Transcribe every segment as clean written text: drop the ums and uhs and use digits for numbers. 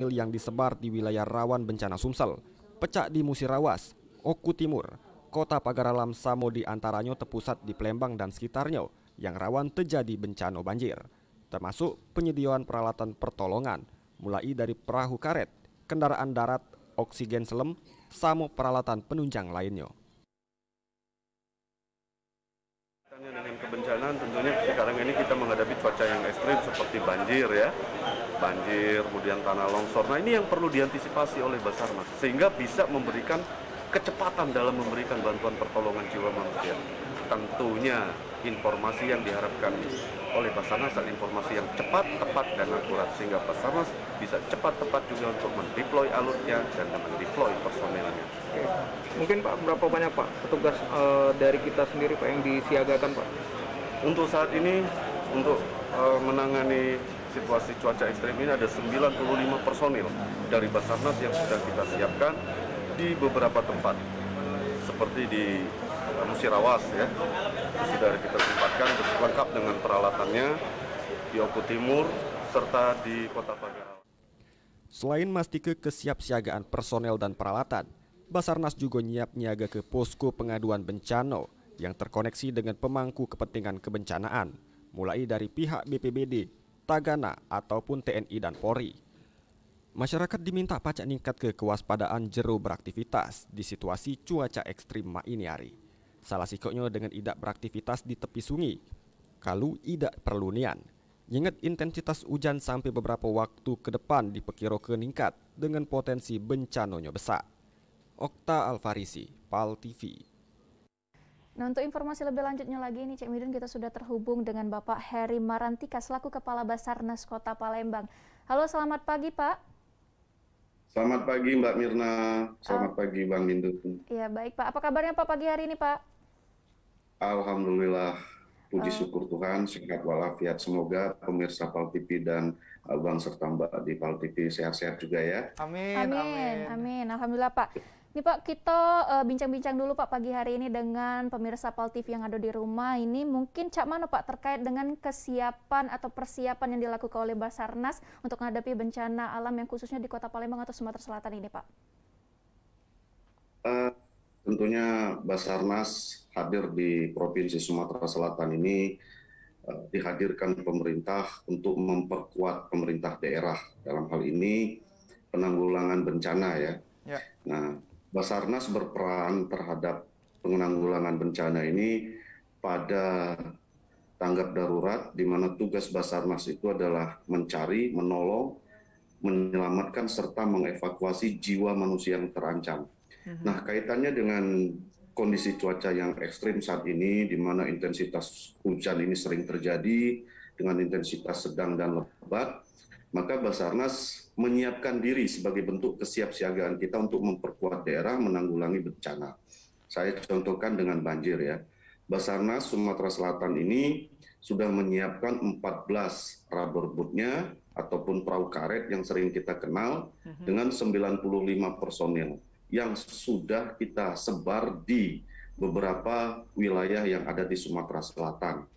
yang disebar di wilayah rawan bencana Sumsel, Pecak di Musirawas, Oku Timur, Kota Pagaralam Samo di antaranya terpusat di Palembang dan sekitarnya yang rawan terjadi bencana banjir, termasuk penyediaan peralatan pertolongan, mulai dari perahu karet, kendaraan darat, oksigen selem, sama peralatan penunjang lainnya. Dengan kebencanaan tentunya sekarang ini kita menghadapi cuaca yang ekstrim seperti banjir ya. Banjir, kemudian tanah longsor. Nah ini yang perlu diantisipasi oleh Basarnas sehingga bisa memberikan kecepatan dalam memberikan bantuan pertolongan jiwa manusia. Tentunya informasi yang diharapkan oleh Basarnas adalah informasi yang cepat, tepat, dan akurat sehingga Basarnas bisa cepat, tepat juga untuk mendeploy alurnya dan mendeploy personelnya. Mungkin Pak, berapa banyak Pak petugas dari kita sendiri Pak yang disiagakan Pak? Untuk saat ini, untuk menangani situasi cuaca ekstrim ini ada 95 personil dari Basarnas yang sudah kita siapkan di beberapa tempat seperti di Musirawas ya, sudah kita tempatkan lengkap dengan peralatannya di Oku Timur serta di Kota Pagaralam. Selain memastikan kesiapsiagaan personel dan peralatan, Basarnas juga nyiap niaga ke posko pengaduan bencana yang terkoneksi dengan pemangku kepentingan kebencanaan, mulai dari pihak BPBD, Tagana, ataupun TNI dan Polri. Masyarakat diminta pacak ningkat ke kewaspadaan jero beraktivitas di situasi cuaca ekstrim ini hari. Salah sikoknya dengan tidak beraktivitas di tepi sungai, kalau tidak perlu nian. Ingat intensitas hujan sampai beberapa waktu ke depan diperkirakan meningkat dengan potensi bencananya besar. Okta Alfarisi, PAL TV. Nah, untuk informasi lebih lanjutnya lagi nih Cek Midun, kita sudah terhubung dengan Bapak Heri Marantika selaku Kepala Basarnas Kota Palembang. Halo, selamat pagi Pak. Selamat pagi Mbak Mirna, selamat pagi Bang Mindun. Iya baik Pak, apa kabarnya Pak pagi hari ini Pak? Alhamdulillah, puji syukur Tuhan, sehat walafiat. Semoga pemirsa PAL TV dan Abang serta Mbak di PAL TV sehat-sehat juga ya. Amin, Amin, amin. amin. Alhamdulillah Pak. Ini Pak, kita bincang-bincang dulu Pak pagi hari ini dengan pemirsa PAL TV yang ada di rumah. Ini mungkin Cak Mano Pak terkait dengan kesiapan atau persiapan yang dilakukan oleh Basarnas untuk menghadapi bencana alam yang khususnya di Kota Palembang atau Sumatera Selatan ini Pak. Tentunya Basarnas hadir di Provinsi Sumatera Selatan ini dihadirkan pemerintah untuk memperkuat pemerintah daerah dalam hal ini penanggulangan bencana ya. Nah, Basarnas berperan terhadap penanggulangan bencana ini pada tanggap darurat di mana tugas Basarnas itu adalah mencari, menolong, menyelamatkan serta mengevakuasi jiwa manusia yang terancam. Nah, kaitannya dengan kondisi cuaca yang ekstrim saat ini, di mana intensitas hujan ini sering terjadi dengan intensitas sedang dan lebat, maka Basarnas menyiapkan diri sebagai bentuk kesiapsiagaan kita untuk memperkuat daerah menanggulangi bencana. Saya contohkan dengan banjir ya. Basarnas Sumatera Selatan ini sudah menyiapkan 14 rubber boatnya ataupun perahu karet yang sering kita kenal dengan 95 personil yang sudah kita sebar di beberapa wilayah yang ada di Sumatera Selatan.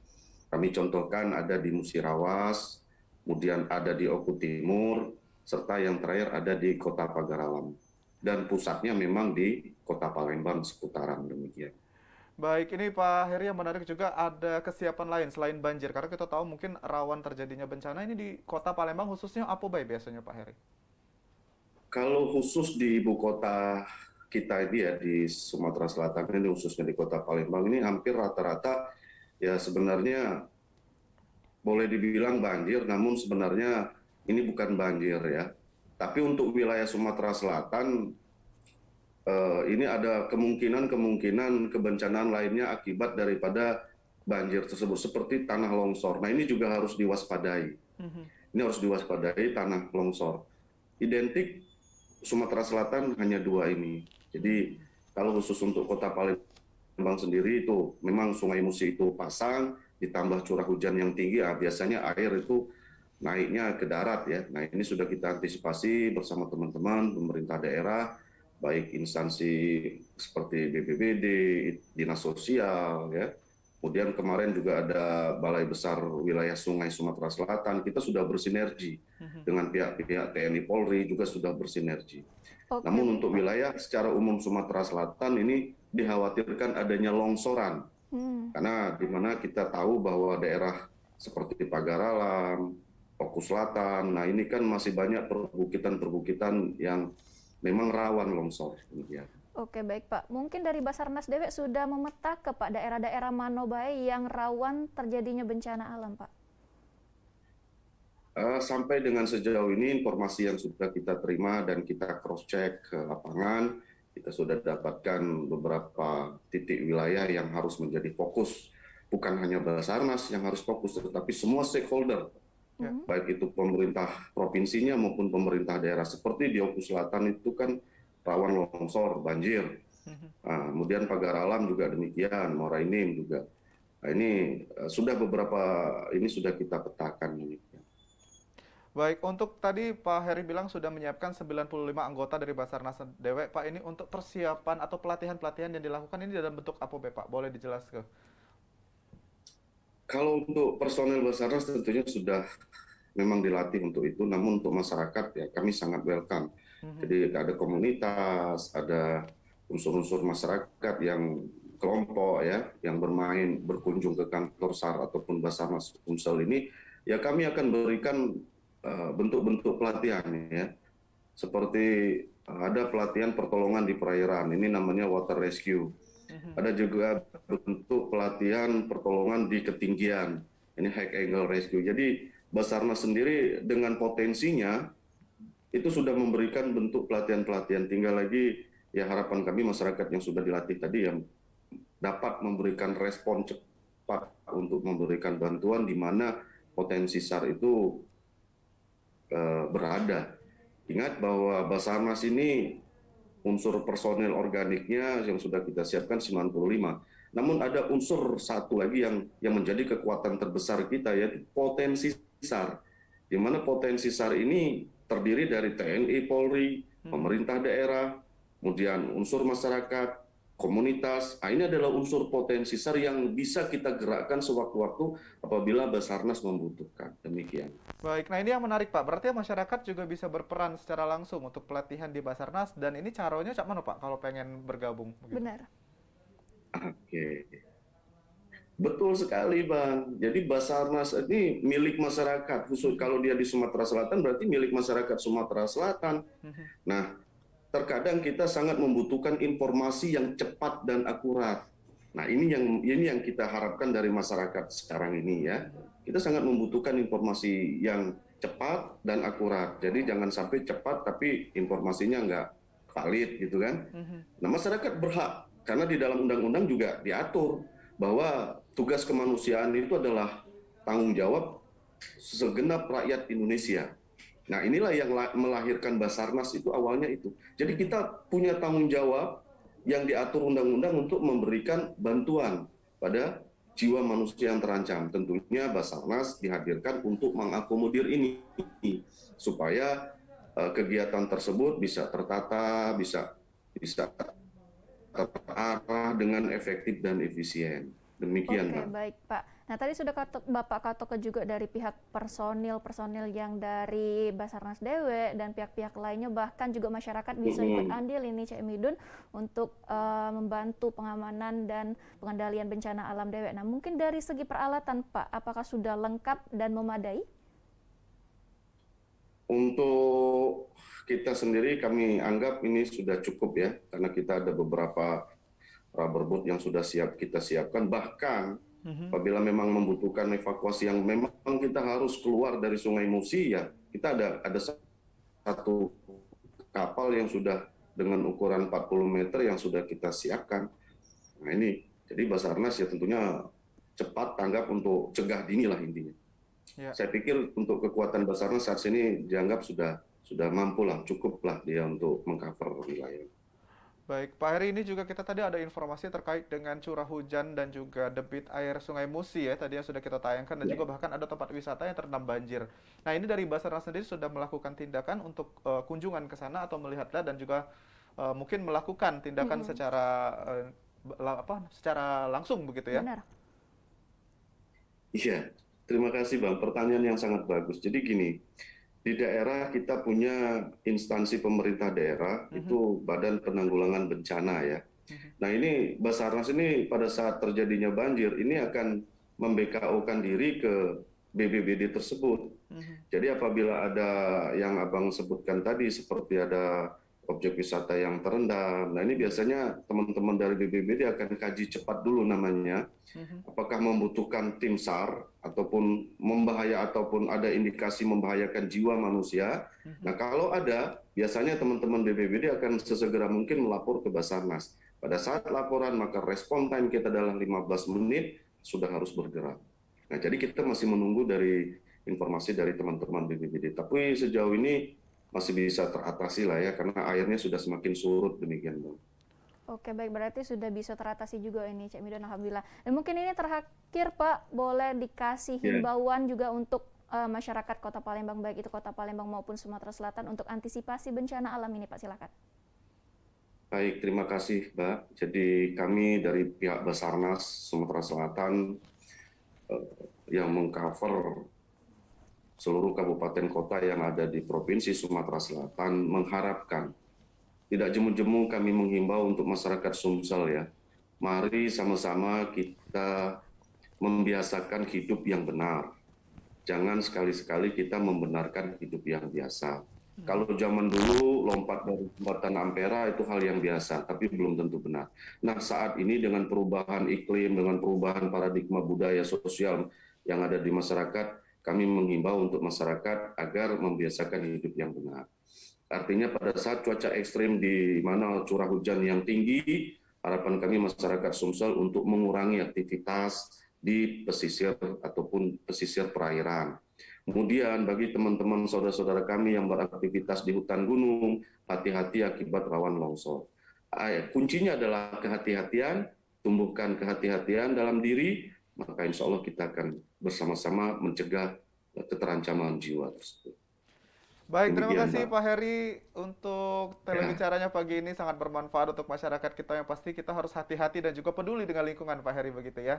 Kami contohkan ada di Musirawas, kemudian ada di Oku Timur, serta yang terakhir ada di Kota Pagaralam. Dan pusatnya memang di Kota Palembang seputaran demikian. Baik, ini Pak Heri yang menarik juga ada kesiapan lain selain banjir. Karena kita tahu mungkin rawan terjadinya bencana ini di Kota Palembang khususnya apa baik biasanya Pak Heri? Kalau khusus di ibu kota kita ini ya di Sumatera Selatan ini khususnya di Kota Palembang ini hampir rata-rata ya sebenarnya boleh dibilang banjir, namun sebenarnya ini bukan banjir ya. Tapi untuk wilayah Sumatera Selatan ini ada kemungkinan kebencanaan lainnya akibat daripada banjir tersebut seperti tanah longsor. Nah ini juga harus diwaspadai. Ini harus diwaspadai tanah longsor. Identik Sumatera Selatan hanya dua ini. Jadi kalau khusus untuk Kota Palembang sendiri itu memang Sungai Musi itu pasang, ditambah curah hujan yang tinggi, biasanya air itu naiknya ke darat ya. Nah ini sudah kita antisipasi bersama teman-teman pemerintah daerah, baik instansi seperti BPBD, Dinas Sosial ya, Kemudian kemarin juga ada Balai Besar Wilayah Sungai Sumatera Selatan, kita sudah bersinergi dengan pihak-pihak TNI Polri juga sudah bersinergi. Oke, Namun baik, untuk Pak. wilayah secara umum Sumatera Selatan ini dikhawatirkan adanya longsoran. Karena di mana kita tahu bahwa daerah seperti Pagaralam, Oku Selatan, nah ini kan masih banyak perbukitan-perbukitan yang memang rawan longsor. Demikian. Oke, baik, Pak. Mungkin dari Basarnas Dewek sudah memetak ke Pak daerah-daerah mana baik yang rawan terjadinya bencana alam, Pak? Sampai dengan sejauh ini informasi yang sudah kita terima dan kita cross-check ke lapangan, kita sudah dapatkan beberapa titik wilayah yang harus menjadi fokus. Bukan hanya Basarnas yang harus fokus, tetapi semua stakeholder, baik itu pemerintah provinsinya maupun pemerintah daerah. Seperti di Oku Selatan itu kan rawan longsor, banjir. Kemudian Pagaralam juga demikian, Morainim juga. Nah, ini sudah beberapa, ini sudah kita petakan ini. Baik, untuk tadi Pak Heri bilang sudah menyiapkan 95 anggota dari Basarnas Dewek. Pak, ini untuk persiapan atau pelatihan-pelatihan yang dilakukan ini dalam bentuk apa, Pak? Boleh dijelaskan? Kalau untuk personel Basarnas tentunya sudah memang dilatih untuk itu, namun untuk masyarakat ya kami sangat welcome. Jadi ada komunitas, ada unsur-unsur masyarakat yang kelompok ya, yang berkunjung ke kantor SAR ataupun Basarnas Sumsel ini, ya kami akan berikan bentuk-bentuk pelatihan ya, seperti ada pelatihan pertolongan di perairan, ini namanya water rescue. Ada juga bentuk pelatihan pertolongan di ketinggian, ini high angle rescue. Jadi Basarnas sendiri dengan potensinya itu sudah memberikan bentuk pelatihan-pelatihan. Tinggal lagi ya harapan kami masyarakat yang sudah dilatih tadi yang dapat memberikan respon cepat untuk memberikan bantuan di mana potensi SAR itu berada. Ingat bahwa Basarnas ini unsur personel organiknya yang sudah kita siapkan 95. Namun ada unsur satu lagi yang menjadi kekuatan terbesar kita, yaitu potensi SAR. Di mana potensi SAR ini terdiri dari TNI, Polri, pemerintah daerah, kemudian unsur masyarakat, komunitas. Ini adalah unsur potensi SAR yang bisa kita gerakkan sewaktu-waktu apabila Basarnas membutuhkan. Demikian. Baik, nah ini yang menarik, Pak. Berarti masyarakat juga bisa berperan secara langsung untuk pelatihan di Basarnas, dan ini caranya cak mana, Pak, kalau pengen bergabung? Begitu. Benar. Oke. Betul sekali, Bang. Jadi Basarnas ini milik masyarakat. Khusus kalau dia di Sumatera Selatan berarti milik masyarakat Sumatera Selatan. Nah, terkadang kita sangat membutuhkan informasi yang cepat dan akurat. Nah, ini yang kita harapkan dari masyarakat sekarang ini ya. Kita sangat membutuhkan informasi yang cepat dan akurat. Jadi jangan sampai cepat tapi informasinya nggak valid gitu kan. Nah, masyarakat berhak karena di dalam undang-undang juga diatur bahwa tugas kemanusiaan itu adalah tanggung jawab segenap rakyat Indonesia. Nah, inilah yang melahirkan Basarnas itu awalnya itu. Jadi kita punya tanggung jawab yang diatur undang-undang untuk memberikan bantuan pada jiwa manusia yang terancam. Tentunya Basarnas dihadirkan untuk mengakomodir ini supaya kegiatan tersebut bisa tertata, bisa terarah dengan efektif dan efisien. Demikian, Oke, Pak. baik, Pak. Nah, tadi sudah Bapak katakan juga dari pihak personil yang dari Basarnas Dewek dan pihak-pihak lainnya, bahkan juga masyarakat bisa ikut andil ini, Cak Midun, untuk membantu pengamanan dan pengendalian bencana alam Dewek. Nah, mungkin dari segi peralatan, Pak, apakah sudah lengkap dan memadai? Untuk kita sendiri kami anggap ini sudah cukup ya, karena kita ada beberapa rubber boat yang sudah kita siapkan. Bahkan apabila memang membutuhkan evakuasi yang memang kita harus keluar dari Sungai Musi ya, kita ada satu kapal yang sudah dengan ukuran 40 meter yang sudah kita siapkan. Nah ini, jadi Basarnas ya tentunya cepat tanggap untuk cegah dini lah intinya. Ya. Saya pikir untuk kekuatan Basarnas saat ini dianggap sudah mampu lah, cukup lah dia untuk mengcover wilayah. Baik, Pak Heri, ini juga kita tadi ada informasi terkait dengan curah hujan dan juga debit air Sungai Musi ya, tadi yang sudah kita tayangkan, dan juga bahkan ada tempat wisata yang terendam banjir. Nah, ini dari Basarnas sendiri sudah melakukan tindakan untuk kunjungan ke sana atau melihatlah dan juga mungkin melakukan tindakan secara langsung begitu ya? Benar. Iya, terima kasih Bang. Pertanyaan yang sangat bagus. Jadi gini, di daerah kita punya instansi pemerintah daerah, itu Badan Penanggulangan Bencana ya. Nah ini Basarnas ini pada saat terjadinya banjir, ini akan membKO-kan diri ke BBBD tersebut. Jadi apabila ada yang Abang sebutkan tadi, seperti ada objek wisata yang terendam, nah ini biasanya teman-teman dari BBBD akan kaji cepat dulu namanya, apakah membutuhkan tim SAR ataupun ataupun ada indikasi membahayakan jiwa manusia. Nah kalau ada, biasanya teman-teman BPBD akan sesegera mungkin melapor ke Basarnas. Pada saat laporan maka respon time kita dalam 15 menit sudah harus bergerak. Nah jadi kita masih menunggu dari informasi dari teman-teman BPBD. Tapi sejauh ini masih bisa teratasi lah ya, karena airnya sudah semakin surut demikian Bang. Oke, baik, berarti sudah bisa teratasi juga ini Cak Midon, alhamdulillah. Dan mungkin ini terakhir Pak, boleh dikasih himbauan juga untuk masyarakat Kota Palembang, baik itu Kota Palembang maupun Sumatera Selatan untuk antisipasi bencana alam ini Pak, silakan. Baik, terima kasih Mbak. Jadi kami dari pihak Basarnas Sumatera Selatan yang mengcover seluruh kabupaten kota yang ada di Provinsi Sumatera Selatan mengharapkan, tidak jemu-jemu kami menghimbau untuk masyarakat Sumsel ya, mari sama-sama kita membiasakan hidup yang benar. Jangan sekali-sekali kita membenarkan hidup yang biasa. Kalau zaman dulu lompat dari jembatan Ampera itu hal yang biasa, tapi belum tentu benar. Nah saat ini dengan perubahan iklim, dengan perubahan paradigma budaya sosial yang ada di masyarakat, kami menghimbau untuk masyarakat agar membiasakan hidup yang benar. Artinya pada saat cuaca ekstrim di mana curah hujan yang tinggi, harapan kami masyarakat Sumsel untuk mengurangi aktivitas di pesisir ataupun pesisir perairan. Kemudian bagi teman-teman saudara-saudara kami yang beraktivitas di hutan gunung, hati-hati akibat rawan longsor. Kuncinya adalah kehati-hatian, tumbuhkan kehati-hatian dalam diri, maka insya Allah kita akan bersama-sama mencegah keterancaman jiwa tersebut. Baik, terima kasih Pak Heri untuk telebicaranya pagi ini, sangat bermanfaat untuk masyarakat kita. Yang pasti kita harus hati-hati dan juga peduli dengan lingkungan Pak Heri, begitu ya.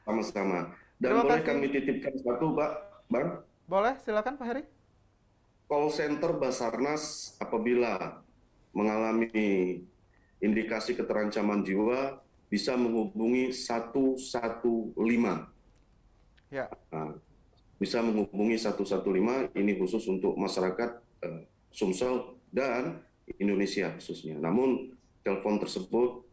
Sama-sama. Dan boleh kami titipkan satu Pak, Bang? Boleh, silakan Pak Heri. Call center Basarnas apabila mengalami indikasi keterancaman jiwa bisa menghubungi 115. Ya. Nah, bisa menghubungi 115, ini khusus untuk masyarakat Sumsel dan Indonesia khususnya. Namun telepon tersebut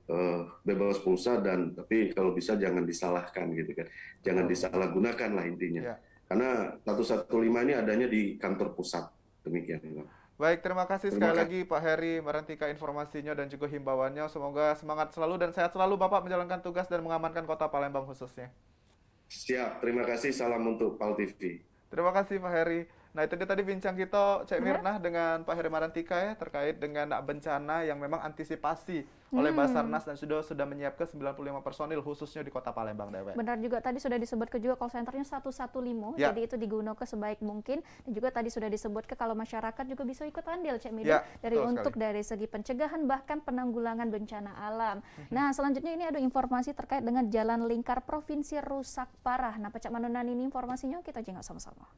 bebas pulsa tapi kalau bisa jangan disalahkan gitu kan. Jangan disalahgunakan lah intinya. Ya. Karena 115 ini adanya di kantor pusat. Demikian. Baik, terima kasih sekali lagi Pak Heri Marantika informasinya dan juga himbauannya. Semoga semangat selalu dan sehat selalu Bapak menjalankan tugas dan mengamankan Kota Palembang khususnya. Siap, terima kasih. Salam untuk PAL TV. Terima kasih Pak Heri. Nah itu dia tadi bincang kita Cek Mirna dengan Pak Heri Marantika ya, terkait dengan bencana yang memang antisipasi oleh Basarnas dan sudah menyiapkan 95 personil khususnya di Kota Palembang. Benar juga, tadi sudah disebutkan juga call centernya 115, ya. Jadi itu digunakan sebaik mungkin. Dan juga tadi sudah disebutkan kalau masyarakat juga bisa ikut andil Cek Mirna, dari segi pencegahan bahkan penanggulangan bencana alam. Nah selanjutnya ini ada informasi terkait dengan jalan lingkar provinsi rusak parah. Nah Pak Cak Manonan, ini informasinya kita jenguk sama-sama.